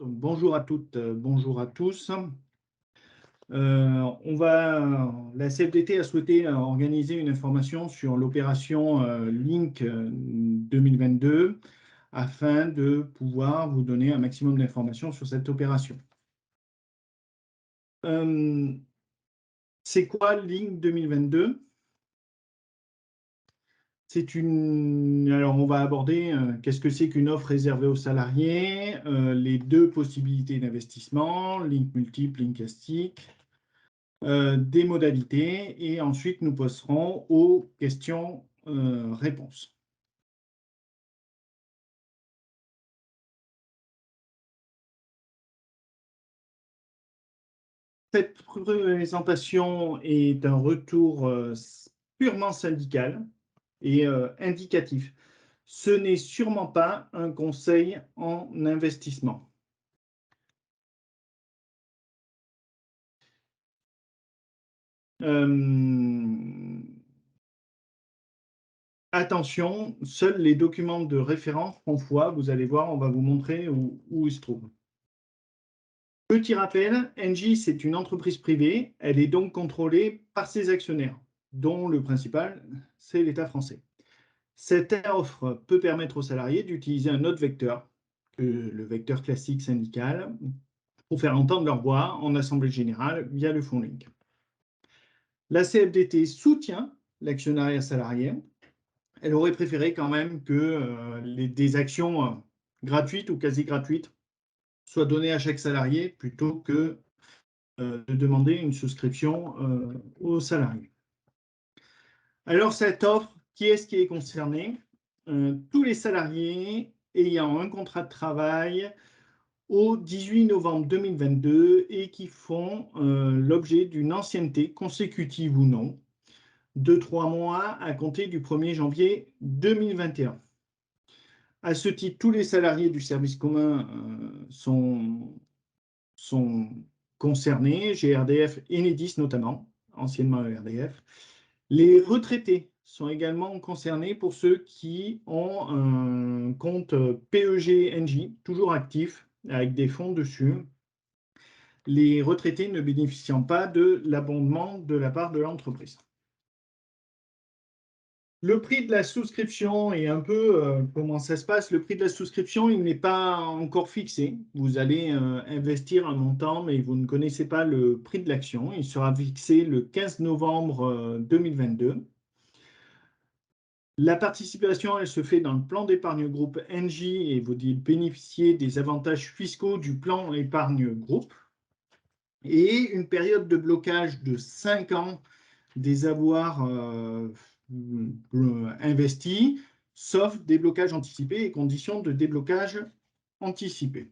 Donc, bonjour à toutes, bonjour à tous. La CFDT a souhaité organiser une information sur l'opération Link 2022 afin de pouvoir vous donner un maximum d'informations sur cette opération. C'est quoi Link 2022? Alors, on va aborder qu'est-ce que c'est qu'une offre réservée aux salariés, les deux possibilités d'investissement, Link multiple, Link classique, des modalités, et ensuite nous passerons aux questions-réponses. Cette présentation est un retour purement syndical et indicatif. Ce n'est sûrement pas un conseil en investissement. Attention, seuls les documents de référence font foi. Vous allez voir, on va vous montrer où ils se trouvent. Petit rappel, Engie, c'est une entreprise privée. Elle est donc contrôlée par ses actionnaires, dont le principal, c'est l'État français. Cette offre peut permettre aux salariés d'utiliser un autre vecteur que le vecteur classique syndical pour faire entendre leur voix en assemblée générale via le fonds Link. La CFDT soutient l'actionnariat salarié. Elle aurait préféré quand même que des actions gratuites ou quasi gratuites soient données à chaque salarié plutôt que de demander une souscription aux salariés. Alors, cette offre, qui est-ce qui est concerné? Tous les salariés ayant un contrat de travail au 18 novembre 2022 et qui font l'objet d'une ancienneté consécutive ou non de 3 mois à compter du 1er janvier 2021. À ce titre, tous les salariés du service commun sont concernés, GRDF et Enedis notamment, anciennement ERDF. Les retraités sont également concernés pour ceux qui ont un compte PEG-NJ, toujours actif, avec des fonds dessus. Les retraités ne bénéficiant pas de l'abondement de la part de l'entreprise. Le prix de la souscription est un peu comment ça se passe. Le prix de la souscription, il n'est pas encore fixé. Vous allez investir un montant, mais vous ne connaissez pas le prix de l'action. Il sera fixé le 15 novembre 2022. La participation, elle se fait dans le plan d'épargne groupe Engie et vous bénéficiez des avantages fiscaux du plan épargne groupe et une période de blocage de 5 ans des avoirs investis, sauf déblocage anticipé et conditions de déblocage anticipé.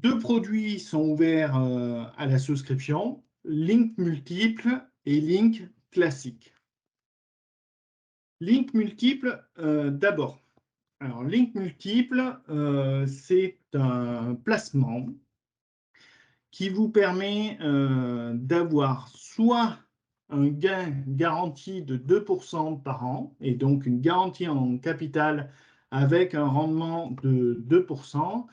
Deux produits sont ouverts à la souscription, Link multiple et Link classique. Link multiple, d'abord. Alors, Link multiple, c'est un placement qui vous permet d'avoir soit un gain garanti de 2% par an, et donc une garantie en capital avec un rendement de 2%,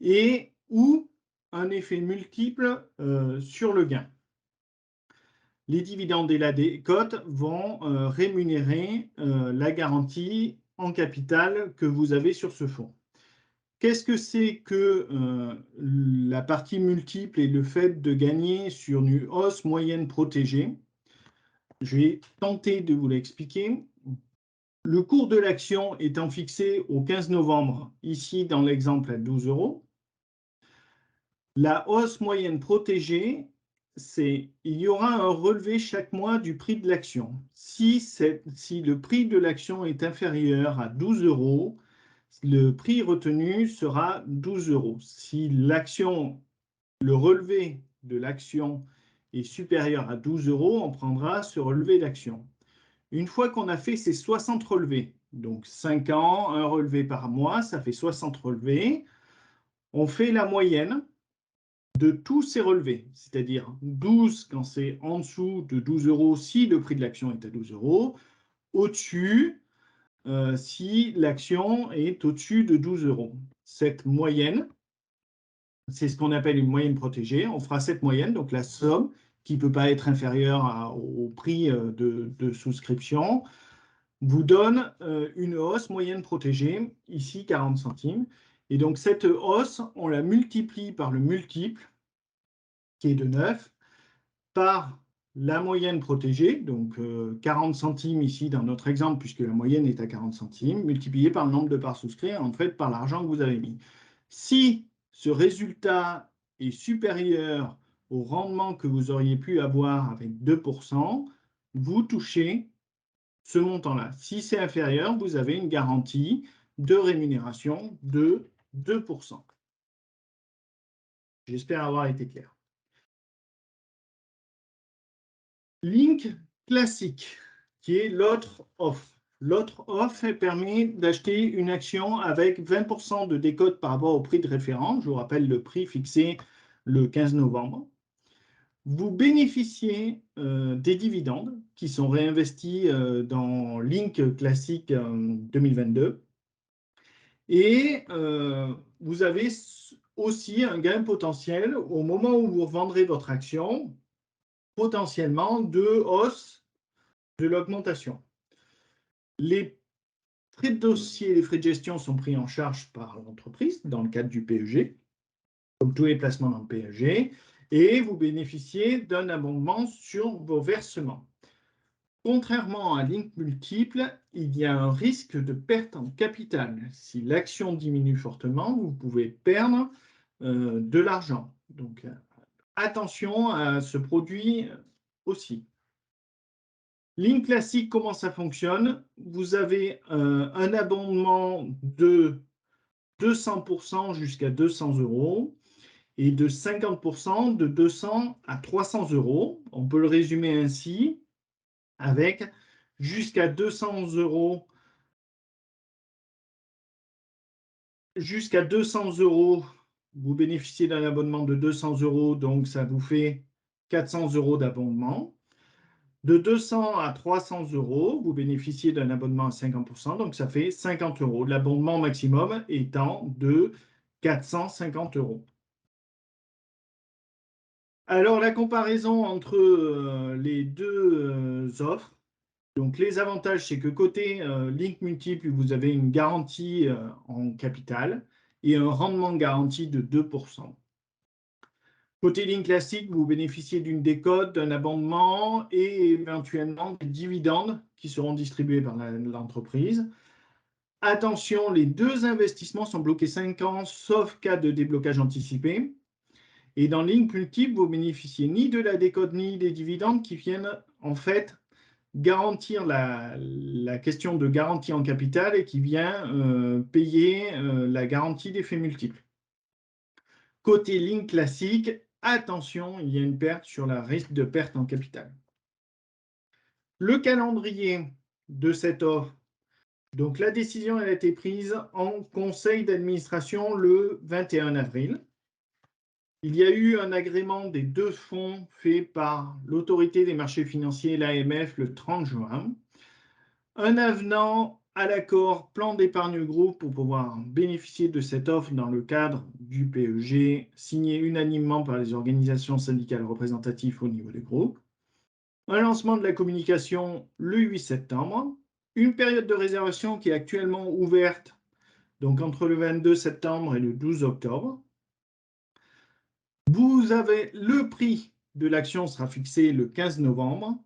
et ou un effet multiple sur le gain. Les dividendes et la décote vont rémunérer la garantie en capital que vous avez sur ce fonds. Qu'est-ce que c'est que la partie multiple et le fait de gagner sur une hausse moyenne protégée? Je vais tenter de vous l'expliquer. Le cours de l'action étant fixé au 15 novembre, ici dans l'exemple à 12 €, la hausse moyenne protégée, il y aura un relevé chaque mois du prix de l'action. Si le prix de l'action est inférieur à 12 €, le prix retenu sera 12 €. Si le relevé de l'action est supérieur à 12 €, on prendra ce relevé d'action. Une fois qu'on a fait ces 60 relevés, donc 5 ans, un relevé par mois, ça fait 60 relevés, on fait la moyenne de tous ces relevés, c'est-à-dire 12 quand c'est en dessous de 12 € si le prix de l'action est à 12 €, au-dessus si l'action est au-dessus de 12 €. cette moyenne. C'est ce qu'on appelle une moyenne protégée. On fera cette moyenne, donc la somme, qui ne peut pas être inférieure au prix de souscription, vous donne une hausse moyenne protégée, ici 40 centimes. Et donc cette hausse, on la multiplie par le multiple, qui est de 9, par la moyenne protégée, donc 40 centimes ici dans notre exemple, puisque la moyenne est à 40 centimes, multiplié par le nombre de parts souscrites, en fait par l'argent que vous avez mis. Si ce résultat est supérieur au rendement que vous auriez pu avoir avec 2%, vous touchez ce montant-là. Si c'est inférieur, vous avez une garantie de rémunération de 2%. J'espère avoir été clair. Link classique, qui est l'autre offre. L'autre offre permet d'acheter une action avec 20% de décote par rapport au prix de référence. Je vous rappelle le prix fixé le 15 novembre. Vous bénéficiez des dividendes qui sont réinvestis dans Link classique 2022. Et vous avez aussi un gain potentiel au moment où vous revendrez votre action, potentiellement de hausse de l'augmentation. Les frais de dossier et les frais de gestion sont pris en charge par l'entreprise dans le cadre du PEG, comme tous les placements dans le PEG, et vous bénéficiez d'un abondement sur vos versements. Contrairement à Link Multiple, il y a un risque de perte en capital. Si l'action diminue fortement, vous pouvez perdre de l'argent. Donc, attention à ce produit aussi. Link classique, comment ça fonctionne? Vous avez un abondement de 200% jusqu'à 200 € et de 50% de 200 à 300 €. On peut le résumer ainsi avec jusqu'à 200 €. Jusqu'à 200 €, vous bénéficiez d'un abonnement de 200 €, donc ça vous fait 400 € d'abonnement. De 200 à 300 €, vous bénéficiez d'un abonnement à 50%, donc ça fait 50 €. L'abonnement maximum étant de 450 €. Alors, la comparaison entre les deux offres. Donc, les avantages, c'est que côté Link Multiple, vous avez une garantie en capital et un rendement garanti de 2%. Côté Link classique, vous bénéficiez d'une décote, d'un abondement et éventuellement des dividendes qui seront distribués par l'entreprise. Attention, les deux investissements sont bloqués 5 ans, sauf cas de déblocage anticipé. Et dans Link Multiple, vous bénéficiez ni de la décote ni des dividendes qui viennent en fait garantir la question de garantie en capital et qui vient payer la garantie d'effets multiples. Côté Link classique, attention, il y a une perte sur le risque de perte en capital. Le calendrier de cette offre, donc la décision a été prise en conseil d'administration le 21 avril. Il y a eu un agrément des deux fonds fait par l'autorité des marchés financiers, l'AMF, le 30 juin. Un avenant à l'accord plan d'épargne groupe pour pouvoir bénéficier de cette offre dans le cadre du PEG, signé unanimement par les organisations syndicales représentatives au niveau des groupes. Un lancement de la communication le 8 septembre. Une période de réservation qui est actuellement ouverte, donc entre le 22 septembre et le 12 octobre. Vous avez le prix de l'action sera fixé le 15 novembre.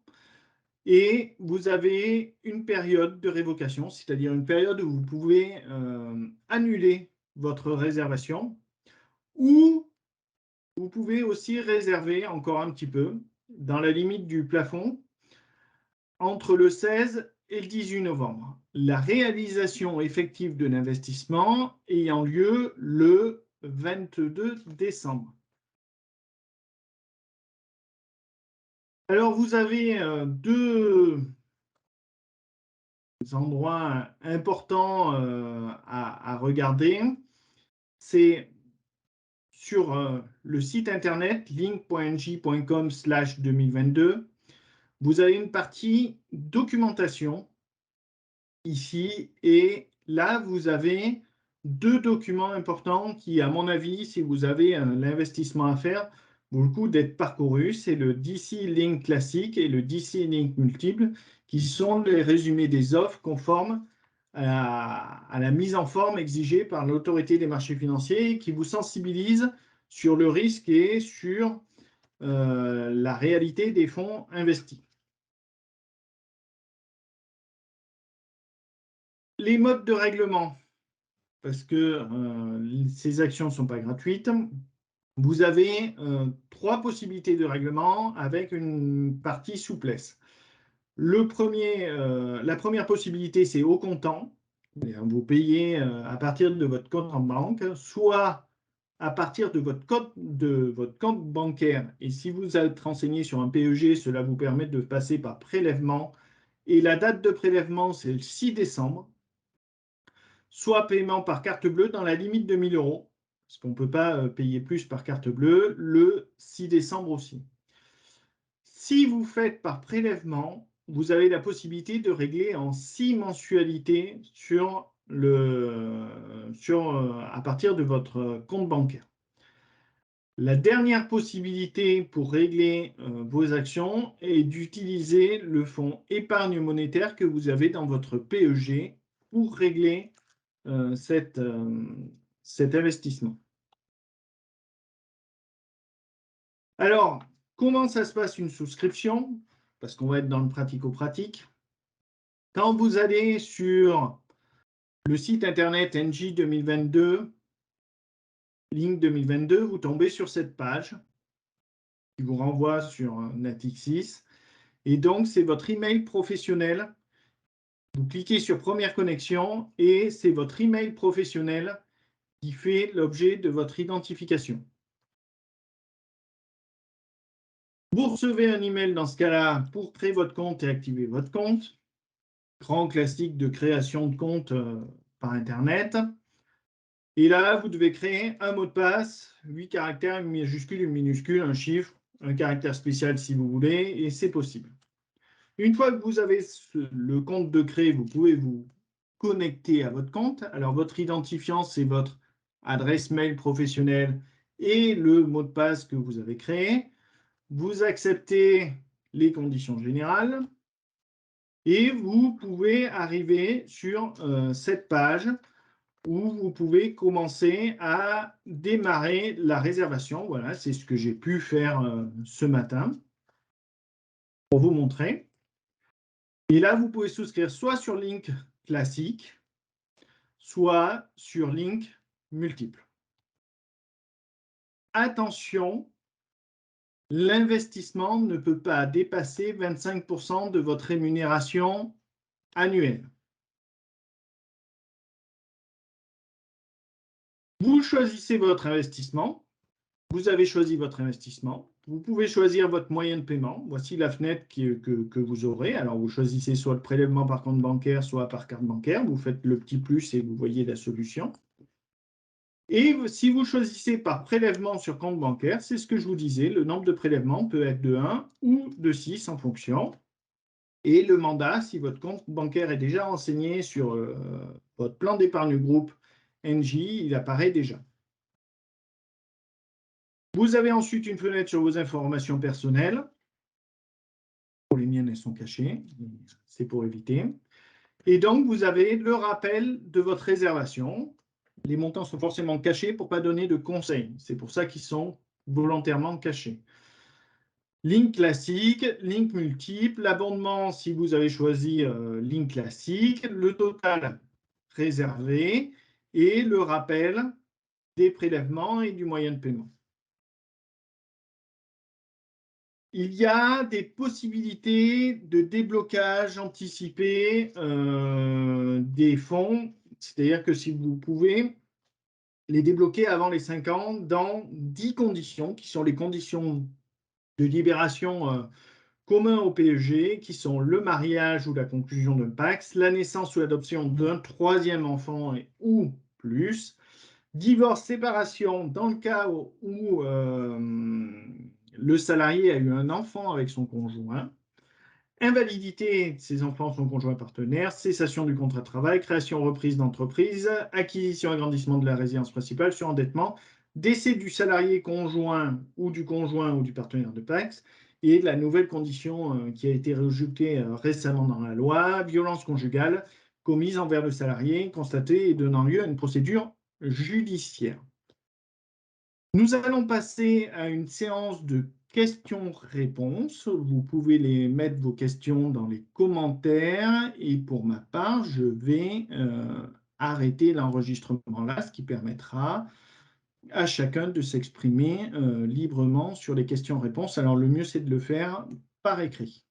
Et vous avez une période de révocation, c'est-à-dire une période où vous pouvez annuler votre réservation, ou vous pouvez aussi réserver encore un petit peu, dans la limite du plafond, entre le 16 et le 18 novembre. La réalisation effective de l'investissement ayant lieu le 22 décembre. Alors, vous avez deux endroits importants à regarder. C'est sur le site internet link.ng.com/2022. Vous avez une partie documentation ici et là, vous avez deux documents importants qui, à mon avis, si vous avez l'investissement à faire, vaut le coup d'être parcouru. C'est le DC Link classique et le DC Link multiple, qui sont les résumés des offres conformes à la mise en forme exigée par l'autorité des marchés financiers, qui vous sensibilise sur le risque et sur la réalité des fonds investis. Les modes de règlement, parce que ces actions ne sont pas gratuites. Vous avez trois possibilités de règlement avec une partie souplesse. La première possibilité, c'est au comptant. Vous payez à partir de votre compte en banque, soit à partir de votre compte bancaire. Et si vous êtes renseigné sur un PEG, cela vous permet de passer par prélèvement. Et la date de prélèvement, c'est le 6 décembre. Soit paiement par carte bleue dans la limite de 1 000 euros, parce qu'on ne peut pas payer plus par carte bleue, le 6 décembre aussi. Si vous faites par prélèvement, vous avez la possibilité de régler en 6 mensualités à partir de votre compte bancaire. La dernière possibilité pour régler vos actions est d'utiliser le fonds épargne monétaire que vous avez dans votre PEG pour régler cet investissement. Alors, comment ça se passe une souscription? Parce qu'on va être dans le pratico-pratique. Quand vous allez sur le site internet NJ 2022, Link 2022, vous tombez sur cette page qui vous renvoie sur Natixis. Et donc, c'est votre email professionnel. Vous cliquez sur Première connexion et c'est votre email professionnel qui fait l'objet de votre identification. Vous recevez un email dans ce cas-là pour créer votre compte et activer votre compte. Grand classique de création de compte par Internet. Et là, vous devez créer un mot de passe, 8 caractères, une majuscule, une minuscule, un chiffre, un caractère spécial si vous voulez, et c'est possible. Une fois que vous avez le compte de créer, vous pouvez vous connecter à votre compte. Alors, votre identifiant, c'est votre adresse mail professionnelle et le mot de passe que vous avez créé. Vous acceptez les conditions générales et vous pouvez arriver sur cette page où vous pouvez commencer à démarrer la réservation. Voilà, c'est ce que j'ai pu faire ce matin pour vous montrer. Et là, vous pouvez souscrire soit sur Link classique, soit sur Link multiple. Attention, l'investissement ne peut pas dépasser 25% de votre rémunération annuelle. Vous choisissez votre investissement. Vous avez choisi votre investissement. Vous pouvez choisir votre moyen de paiement. Voici la fenêtre que vous aurez. Alors, vous choisissez soit le prélèvement par compte bancaire, soit par carte bancaire. Vous faites le petit plus et vous voyez la solution. Et si vous choisissez par prélèvement sur compte bancaire, c'est ce que je vous disais, le nombre de prélèvements peut être de 1 ou de 6 en fonction. Et le mandat, si votre compte bancaire est déjà renseigné sur votre plan d'épargne groupe NJ, il apparaît déjà. Vous avez ensuite une fenêtre sur vos informations personnelles. Pour les miennes, elles sont cachées. C'est pour éviter. Et donc, vous avez le rappel de votre réservation. Les montants sont forcément cachés pour ne pas donner de conseils. C'est pour ça qu'ils sont volontairement cachés. Link classique, link multiple, l'abondement si vous avez choisi link classique, le total réservé et le rappel des prélèvements et du moyen de paiement. Il y a des possibilités de déblocage anticipé des fonds, c'est-à-dire que si vous pouvez les débloquer avant les 5 ans dans 10 conditions, qui sont les conditions de libération communs au PEG, qui sont le mariage ou la conclusion d'un PACS, la naissance ou l'adoption d'un troisième enfant ou plus, divorce, séparation dans le cas où le salarié a eu un enfant avec son conjoint, Invalidité de ses enfants, son conjoint partenaire, cessation du contrat de travail, création reprise d'entreprise, acquisition agrandissement de la résidence principale, surendettement, décès du salarié conjoint ou du partenaire de PACS, et la nouvelle condition qui a été rajoutée récemment dans la loi, violence conjugale commise envers le salarié, constatée et donnant lieu à une procédure judiciaire. Nous allons passer à une séance de questions-réponses. Vous pouvez mettre vos questions dans les commentaires et pour ma part, je vais arrêter l'enregistrement là, ce qui permettra à chacun de s'exprimer librement sur les questions-réponses. Alors le mieux, c'est de le faire par écrit.